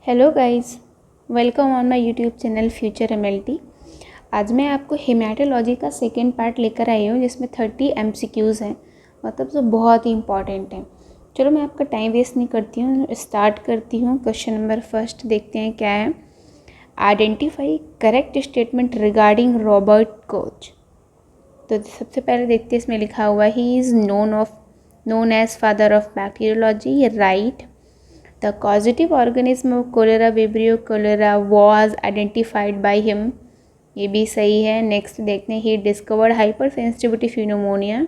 Hello guys, welcome on my YouTube channel future MLT. आज मैं आपको हेमेटोलॉजी का सेकेंड पार्ट लेकर आई हूँ जिसमें 30 एमसीक्यूज़ हैं, मतलब जो बहुत ही इंपॉर्टेंट हैं। चलो मैं आपका टाइम वेस्ट नहीं करती हूँ, स्टार्ट करती हूँ। क्वेश्चन नंबर फर्स्ट देखते हैं क्या है। Identify correct statement regarding Robert Koch. तो सबसे पहले देखते हैं, इसमें लिखा हुआ ही is known as father of bacteriology, right. The causative organism of cholera vibrio cholera was identified by him, ये भी सही है। नेक्स्ट देखते हैं, ही डिस्कवर्ड हाइपर सेंसिटिविटी फिनोमोनिया,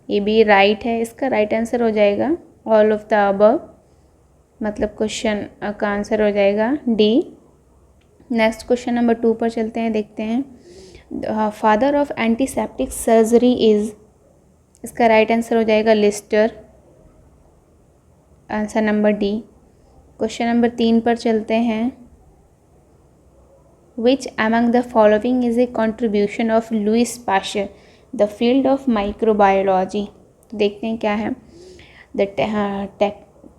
ये भी राइट है। इसका राइट आंसर हो जाएगा ऑल ऑफ द अबव, मतलब क्वेश्चन का आंसर हो जाएगा डी। नेक्स्ट क्वेश्चन नंबर 2 पर चलते हैं, देखते हैं। Father of antiseptic surgery is, इसका राइट आंसर हो जाएगा Lister, answer number D. Question number 3 पर चलते हैं। Which among the following is a contribution of Louis Pasteur the field of microbiology. तो देखते हैं क्या है। The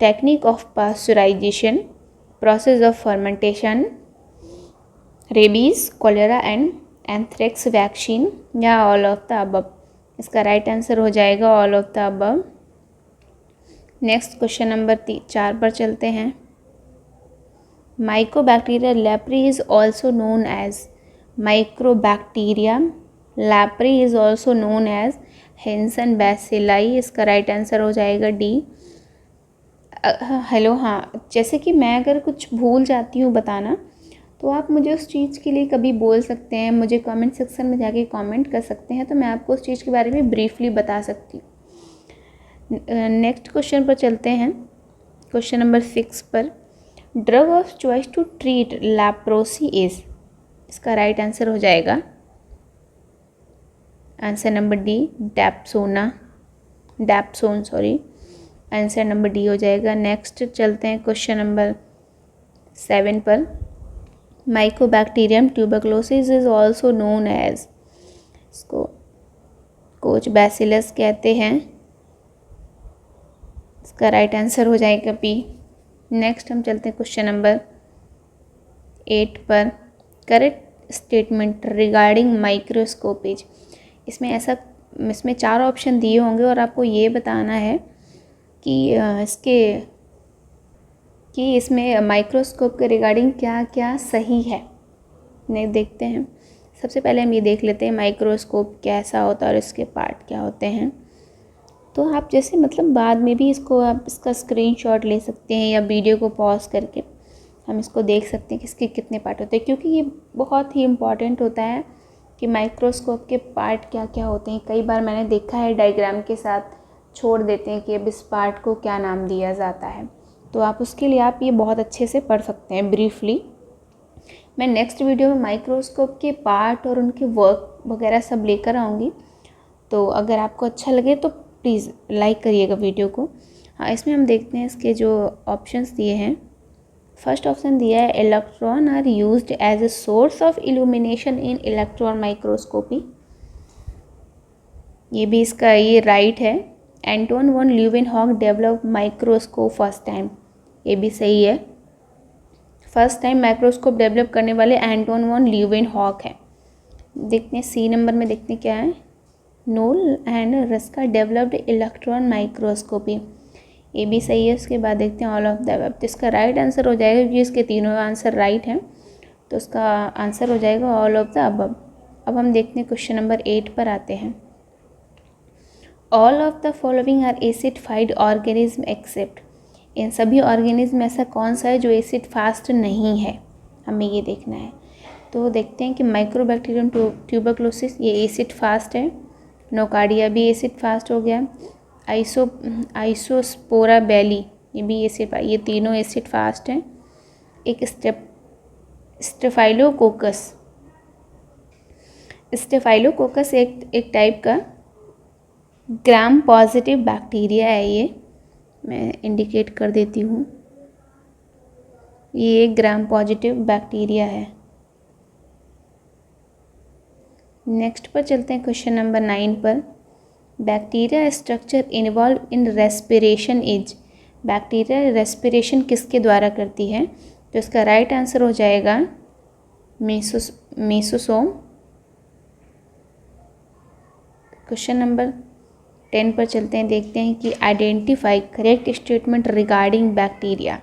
technique of pasteurization, process of fermentation, rabies, cholera and anthrax vaccine, या all of the above. इसका राइट आंसर हो जाएगा all of the above. Next question number 4 पर चलते हैं। Mycobacteria leprae is also known as, microbacteria leprae is also known as Hansen bacilli, इसका right answer हो जाएगा डी। हेलो, हाँ, जैसे कि मैं अगर कुछ भूल जाती हूँ बताना, तो आप मुझे उस चीज़ के लिए कभी बोल सकते हैं, मुझे कमेंट सेक्शन में जाके कमेंट कर सकते हैं, तो मैं आपको उस चीज़ के बारे में ब्रीफली बता सकती हूँ। नेक्स्ट क्वेश्चन पर चलते हैं, क्वेश्चन नंबर 6 पर। Drug of choice to treat leprosy is, इसका राइट आंसर हो जाएगा answer number d, dapsone sorry, answer number d हो जाएगा। नेक्स्ट चलते हैं क्वेश्चन नंबर 7 पर। Mycobacterium tuberculosis is also known as, इसको कोच बैसिलस कहते हैं, इसका राइट आंसर हो जाएगा पी। नेक्स्ट हम चलते हैं क्वेश्चन नंबर 8 पर। Correct statement regarding microscopes. इसमें 4 ऑप्शन दिए होंगे और आपको ये बताना है कि इसमें माइक्रोस्कोप के रिगार्डिंग क्या क्या सही है। नहीं, देखते हैं। सबसे पहले हम ये देख लेते हैं माइक्रोस्कोप कैसा होता है और इसके पार्ट क्या होते हैं। तो आप जैसे मतलब बाद में भी आप इसका स्क्रीनशॉट ले सकते हैं या वीडियो को पॉज करके हम इसको देख सकते हैं कि इसके कितने पार्ट होते हैं, क्योंकि ये बहुत ही इम्पॉर्टेंट होता है कि माइक्रोस्कोप के पार्ट क्या क्या होते हैं। कई बार मैंने देखा है डायग्राम के साथ छोड़ देते हैं कि अब इस पार्ट को क्या नाम दिया जाता है, तो आप उसके लिए आप ये बहुत अच्छे से पढ़ सकते हैं ब्रीफली। मैं नेक्स्ट वीडियो में माइक्रोस्कोप के पार्ट और उनके वर्क वगैरह सब लेकर आऊँगी, तो अगर आपको अच्छा लगे तो प्लीज़ लाइक करिएगा वीडियो को। हाँ, इसमें हम देखते हैं इसके जो ऑप्शंस दिए हैं। फर्स्ट ऑप्शन दिया है electron are used as a source of illumination in electron microscopy, ये भी इसका ये राइट है। Anton van Leeuwenhoek develop microscope first time, ये भी सही है। फर्स्ट टाइम माइक्रोस्कोप डेवलप करने वाले एंटोन वन ल्यूवेनहॉक है। देखते हैं सी नंबर में, देखते हैं क्या है। Knoll and Ruska developed electron microscopy, ये भी सही है। उसके बाद देखते हैं ऑल ऑफ द अबव, तो इसका राइट आंसर हो जाएगा, क्योंकि इसके तीनों आंसर राइट हैं, तो इसका आंसर हो जाएगा ऑल ऑफ द अबव। अब हम देखते हैं क्वेश्चन नंबर 8 पर आते हैं। All of the following are acid fast organism except, इन सभी ऑर्गेनिज्म ऐसा कौन सा है जो एसिड फास्ट नहीं है, हमें ये देखना है। तो देखते हैं कि माइक्रोबैक्टीरियम ट्यूबरक्लोसिस ये एसिड फास्ट है, नोकार्डिया भी एसिड फास्ट हो गया, आइसोस्पोरा बैली ये भी एसिड, ये तीनों एसिड फास्ट हैं। एक स्टेफाइलोकोकस एक टाइप का ग्राम पॉजिटिव बैक्टीरिया है, ये मैं इंडिकेट कर देती हूँ, ये एक ग्राम पॉजिटिव बैक्टीरिया है। नेक्स्ट पर चलते हैं क्वेश्चन नंबर 9 पर। Bacteria structure involve in respiration is, bacteria respiration किसके द्वारा करती है, तो इसका राइट आंसर हो जाएगा मेसोसोम। क्वेश्चन नंबर 10 पर चलते हैं, देखते हैं कि identify correct statement regarding bacteria.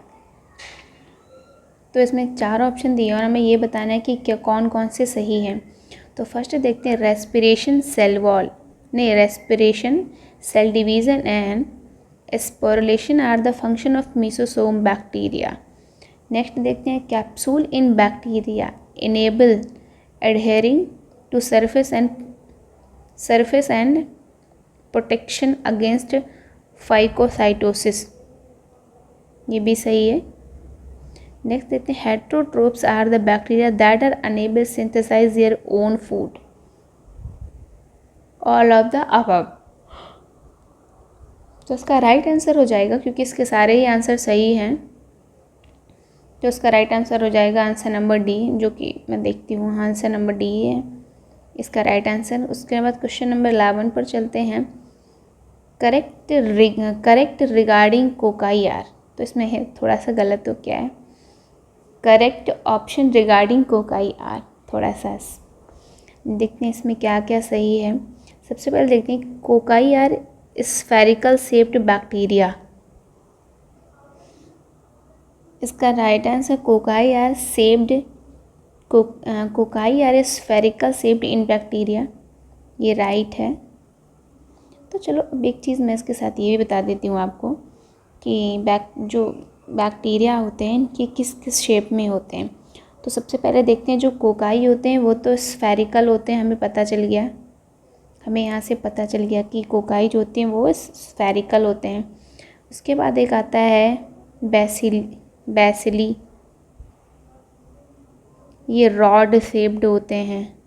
तो इसमें 4 ऑप्शन दिए और हमें ये बताना है कि क्या कौन कौन से सही हैं। तो फर्स्ट देखते हैं respiration cell division and sporulation are the function of mesosome bacteria. Next देखते हैं capsule in bacteria enable adhering to surface and protection against phagocytosis, ये भी सही है। नेक्स्ट देखते हैं heterotrophs are the bacteria that are unable synthesize their own food, all of the above. तो इसका राइट आंसर हो जाएगा, क्योंकि इसके सारे ही आंसर सही हैं, तो इसका राइट आंसर हो जाएगा आंसर नंबर डी, जो कि मैं देखती हूँ आंसर नंबर डी है इसका राइट आंसर। उसके बाद क्वेश्चन नंबर 11 पर चलते हैं, करेक्ट रिगार्डिंग कोकाईआर। तो इसमें है थोड़ा सा गलत, तो क्या है करेक्ट ऑप्शन रिगार्डिंग कोकाईआर। थोड़ा सा देखते हैं इसमें क्या क्या सही है। सबसे पहले देखते हैं कोकाईआर स्फेरिकल शेप्ड बैक्टीरिया, इसका right answer cocci are spherical shaped in bacteria, ये राइट है। तो चलो अब एक चीज़ मैं इसके साथ ये भी बता देती हूँ आपको कि जो बैक्टीरिया होते हैं इनके किस किस शेप में होते हैं। तो सबसे पहले देखते हैं जो कोकाई होते हैं वो तो स्फेरिकल होते हैं, हमें यहाँ से पता चल गया कि कोकाई जो होती हैं वो स्फेरिकल होते हैं। उसके बाद एक आता है बैसिली, ये रॉड शेप्ड होते हैं।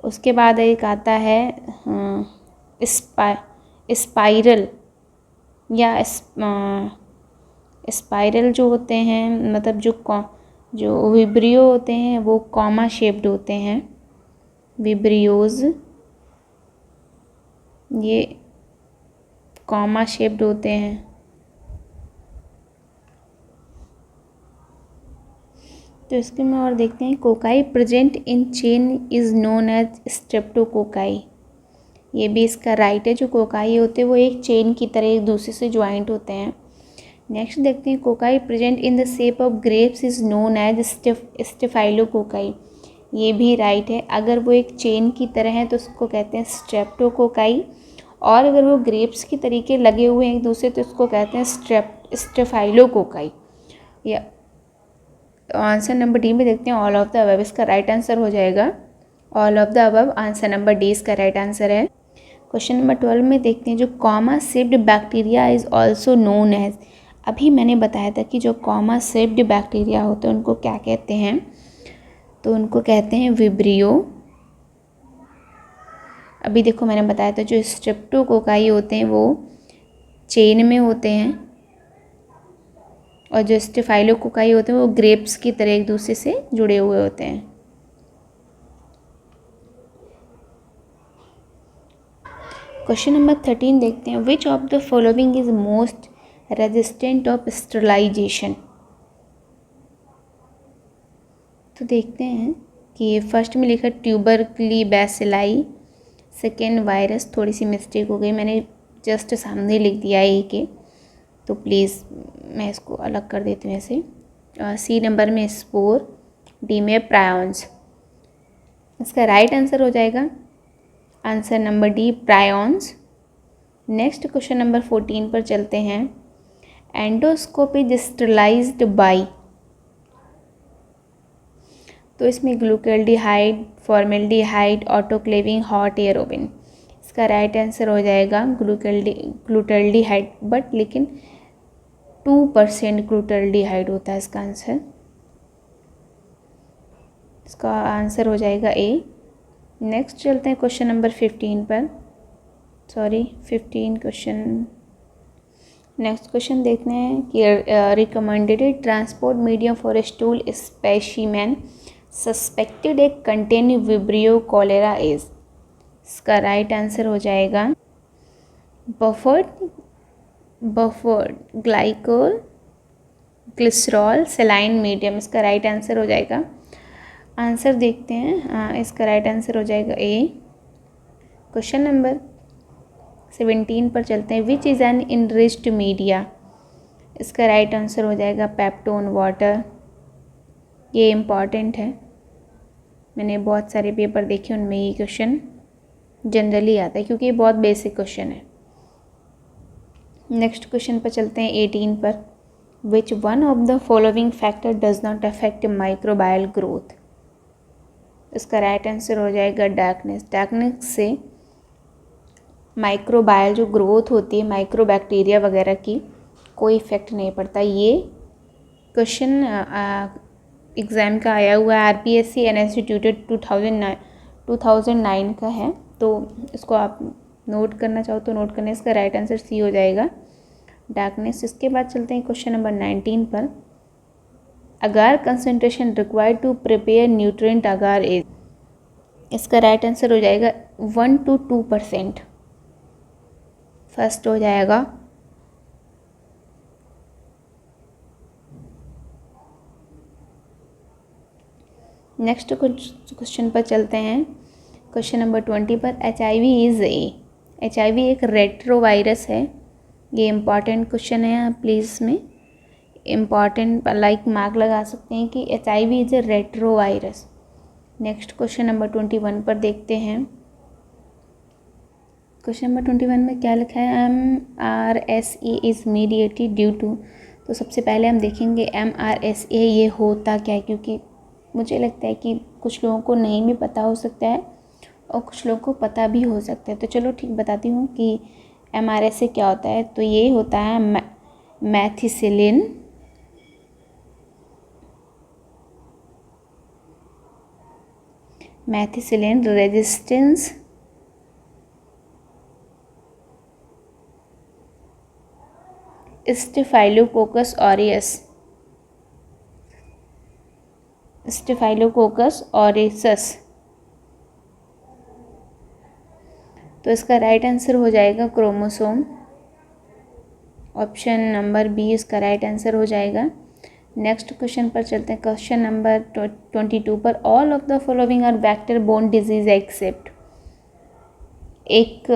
उसके बाद एक आता है स्पाइरल या स्पाइरल जो होते हैं, मतलब जो विब्रियो होते हैं वो कॉमा शेप्ड होते हैं, विब्रियोज ये कॉमा शेप्ड होते हैं। तो इसके में और देखते हैं cocci present in chain is known as streptococci, ये भी इसका राइट है। जो कोकाई होते हैं वो एक चेन की तरह एक दूसरे से ज्वाइंट होते हैं। नेक्स्ट देखते हैं cocci present in the shape of grapes is known as staphylococci, ये भी राइट है। अगर वो एक चेन की तरह है तो उसको कहते हैं स्ट्रेप्टोकोकाई, और अगर वो ग्रेप्स की तरीके लगे हुए हैं एक दूसरे तो उसको कहते हैं स्टेफाइलोकोकाई। या आंसर नंबर डी में देखते हैं ऑल ऑफ द अबव, इसका राइट आंसर हो जाएगा all of the above, answer number D इसका राइट आंसर है। क्वेश्चन नंबर 12 में देखते हैं जो comma shaped bacteria is also known as, अभी मैंने बताया था कि जो कॉमा शेप्ड बैक्टीरिया होते हैं उनको क्या कहते हैं, तो उनको कहते हैं विब्रियो। अभी देखो मैंने बताया था जो स्ट्रेप्टोकोकाई होते हैं वो चेन में होते हैं, और जो स्टेफाइलोकोकाई होते हैं वो ग्रेप्स की तरह एक दूसरे से जुड़े हुए होते हैं। क्वेश्चन नंबर 13 देखते हैं which of the following is most resistant of sterilization. तो देखते हैं कि फर्स्ट में लिखा ट्यूबरक्ली बैसिलाई, सेकेंड वायरस, थोड़ी सी मिस्टेक हो गई, मैंने जस्ट सामने लिख दिया ए के, तो प्लीज़ मैं इसको अलग कर देती हूँ ऐसे। सी नंबर में स्पोर, डी में प्रायॉन्स, इसका राइट आंसर हो जाएगा answer number D prions. Next question number 14 पर चलते हैं, एंडोस्कोप इज स्टरलाइज्ड बाई, तो इसमें glutaraldehyde, formaldehyde, autoclaving, hot air oven, इसका राइट आंसर हो जाएगा ग्लूकोल्डिहाइड, बट लेकिन 2% ग्लूकोल्डिहाइड होता है इसका आंसर, इसका आंसर हो जाएगा ए। नेक्स्ट चलते हैं क्वेश्चन नंबर 15 पर, नेक्स्ट क्वेश्चन देखते हैं कि recommended transport medium for a stool specimen suspected A contain vibrio cholera is, इसका राइट आंसर हो जाएगा buffered glycol, glycerol saline medium, इसका राइट आंसर हो जाएगा। आंसर देखते हैं, इसका राइट आंसर हो जाएगा ए। क्वेश्चन नंबर 17 पर चलते हैं। Which is an enriched media, इसका राइट आंसर हो जाएगा पेप्टोन वाटर। ये इम्पॉर्टेंट है, मैंने बहुत सारे पेपर देखे, उनमें ये क्वेश्चन जनरली आता है क्योंकि ये बहुत बेसिक क्वेश्चन है। नेक्स्ट क्वेश्चन पर चलते हैं 18 पर। विच one of the following factor does not affect microbial growth, इसका राइट आंसर हो जाएगा डार्कनेस। डार्कनेस से माइक्रोबायल जो ग्रोथ होती है माइक्रोबैक्टीरिया वगैरह की, कोई इफेक्ट नहीं पड़ता। ये क्वेश्चन एग्ज़ाम का आया हुआ है, RPSC एन इंस्टीट्यूटेड 2009 का है, तो इसको आप नोट करना चाहो तो नोट करना। इसका राइट आंसर सी हो जाएगा, डार्कनेस। इसके बाद चलते हैं क्वेश्चन नंबर 19 पर। Agar concentration required to prepare nutrient agar is, इसका राइट आंसर हो जाएगा 1 to 2%। फर्स्ट हो जाएगा। नेक्स्ट क्वेश्चन पर चलते हैं, क्वेश्चन नंबर 20 पर। HIV इज़ ए, HIV एक रेट्रोवायरस है। ये इम्पॉर्टेंट क्वेश्चन है, आप प्लीज़ इसमें इम्पॉर्टेंट लाइक मार्क लगा सकते हैं कि HIV is a retrovirus. Next question number 21 पर देखते हैं। क्वेश्चन नंबर 21 में क्या लिखा है, MRSA is mediated due to. तो सबसे पहले हम देखेंगे MRSA ये होता क्या है, क्योंकि मुझे लगता है कि कुछ लोगों को नहीं भी पता हो सकता है और कुछ लोगों को पता भी हो सकता है। तो चलो ठीक बताती हूँ कि MRSA क्या होता है। तो ये होता है मैथिसिलिन रेजिस्टेंस स्टेफाइलोकोकस ऑरियस। तो इसका राइट आंसर हो जाएगा क्रोमोसोम, ऑप्शन नंबर बी इसका राइट आंसर हो जाएगा। नेक्स्ट क्वेश्चन पर चलते हैं, क्वेश्चन नंबर 22 पर। All of the following are vector borne disease except. एक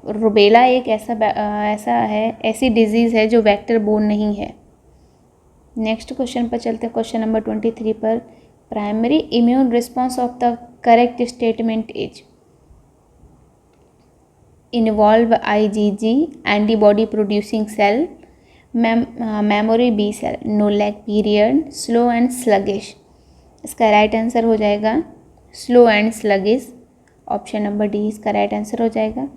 रुबेला एक ऐसी डिजीज़ है जो वेक्टर बोर्न नहीं है। नेक्स्ट क्वेश्चन पर चलते हैं, क्वेश्चन नंबर 23 पर। Primary immune response of the correct statement is. Involve IgG antibody producing cell, memory B cell, no lag period, slow and sluggish. इसका राइट आंसर हो जाएगा slow and sluggish, option number D इसका right answer हो जाएगा।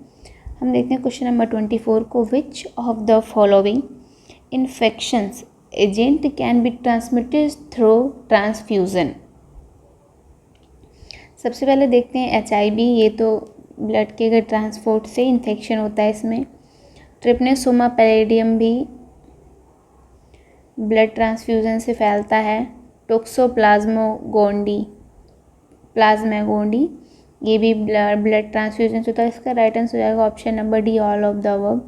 हम देखते हैं question number 24 को। Which of the following infections agent can be transmitted through transfusion. सबसे पहले देखते हैं HIV, ये तो ब्लड के अगर ट्रांसपोर्ट से इन्फेक्शन होता है इसमें। ट्रिपनेसोमा पैलेडियम भी ब्लड ट्रांसफ्यूज़न से फैलता है। टोक्सोप्लाज्मोगोंडी ये भी ब्लड ट्रांसफ्यूजन से होता है। इसका राइट आंसर हो जाएगा option number d, all of the above.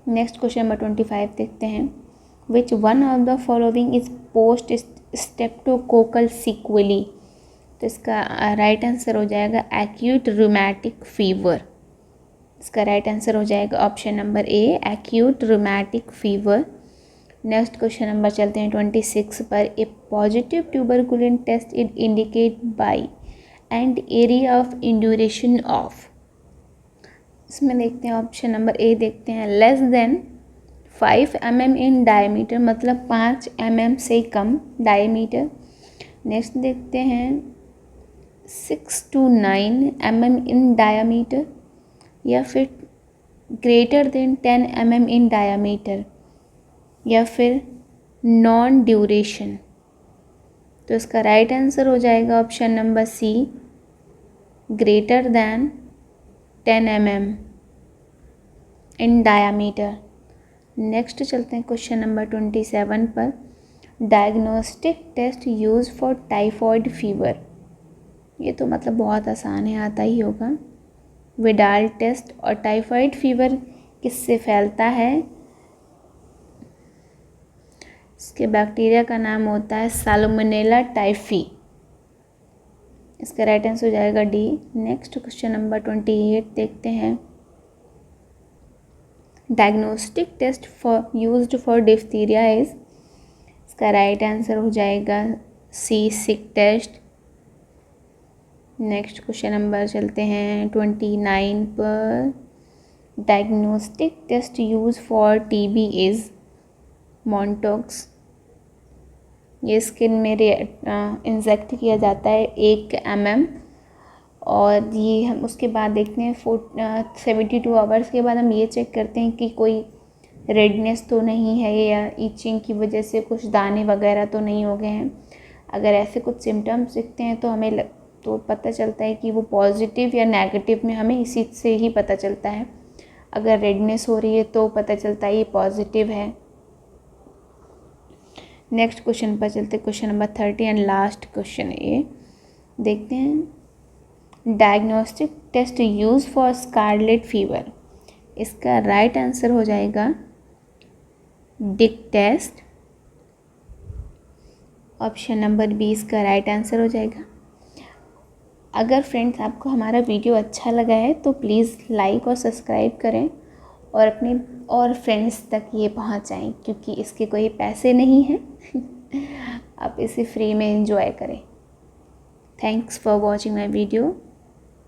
Next question number 25 देखते हैं। Which one of the following is post streptococcal sequelae. तो इसका राइट आंसर हो जाएगा एक्यूट रूमेटिक फीवर। इसका राइट आंसर हो जाएगा option number a, acute rheumatic fever. Next question number चलते हैं 26 पर। A positive tuberculin test it indicate by and area of induration of. इसमें देखते हैं ऑप्शन नंबर ए देखते हैं, less than 5 mm in diameter, मतलब 5 mm से कम डायमीटर। नेक्स्ट देखते हैं 6 to 9 mm इन डायमीटर, या फिर greater than 10 mm in diameter, या फिर नॉन ड्यूरेशन। तो इसका राइट आंसर हो जाएगा option number C, greater than 10 mm in diameter. Next चलते हैं क्वेश्चन नंबर 27 पर। Diagnostic test use for typhoid fever. ये तो मतलब बहुत आसान है, आता ही होगा। Widal test. और टाइफाइड फीवर किससे फैलता है? इसके बैक्टीरिया का नाम होता है साल्मोनेला टाइफी। इसका राइट आंसर हो जाएगा डी। नेक्स्ट क्वेश्चन नंबर 28 देखते हैं। Diagnostic test for used for diphtheria is. इसका राइट आंसर हो जाएगा c, Schick test. Next question number चलते हैं 29 पर। Diagnostic test use for TB is Mantoux. ये स्किन में इंजेक्ट किया जाता है 1 mm, और ये हम उसके बाद देखते हैं 72 आवर्स के बाद हम ये चेक करते हैं कि कोई रेडनेस तो नहीं है या ईचिंग की वजह से कुछ दाने वगैरह तो नहीं हो गए हैं। अगर ऐसे कुछ सिम्टम्स दिखते हैं तो हमें तो पता चलता है कि वो पॉजिटिव या नेगेटिव में हमें इसी से ही पता चलता है। अगर रेडनेस हो रही है तो पता चलता है ये पॉजिटिव है। नेक्स्ट क्वेश्चन पर चलते, question number 30 and last question ये देखते हैं। Diagnostic test use for scarlet fever. इसका राइट आंसर हो जाएगा Dick test. Option number B इसका राइट आंसर हो जाएगा। अगर फ्रेंड्स आपको हमारा वीडियो अच्छा लगा है तो प्लीज़ लाइक और सब्सक्राइब करें और अपने और फ्रेंड्स तक ये पहुंचाएं, क्योंकि इसके कोई पैसे नहीं हैं। आप इसे फ्री में एंजॉय करें। Thanks for watching my video.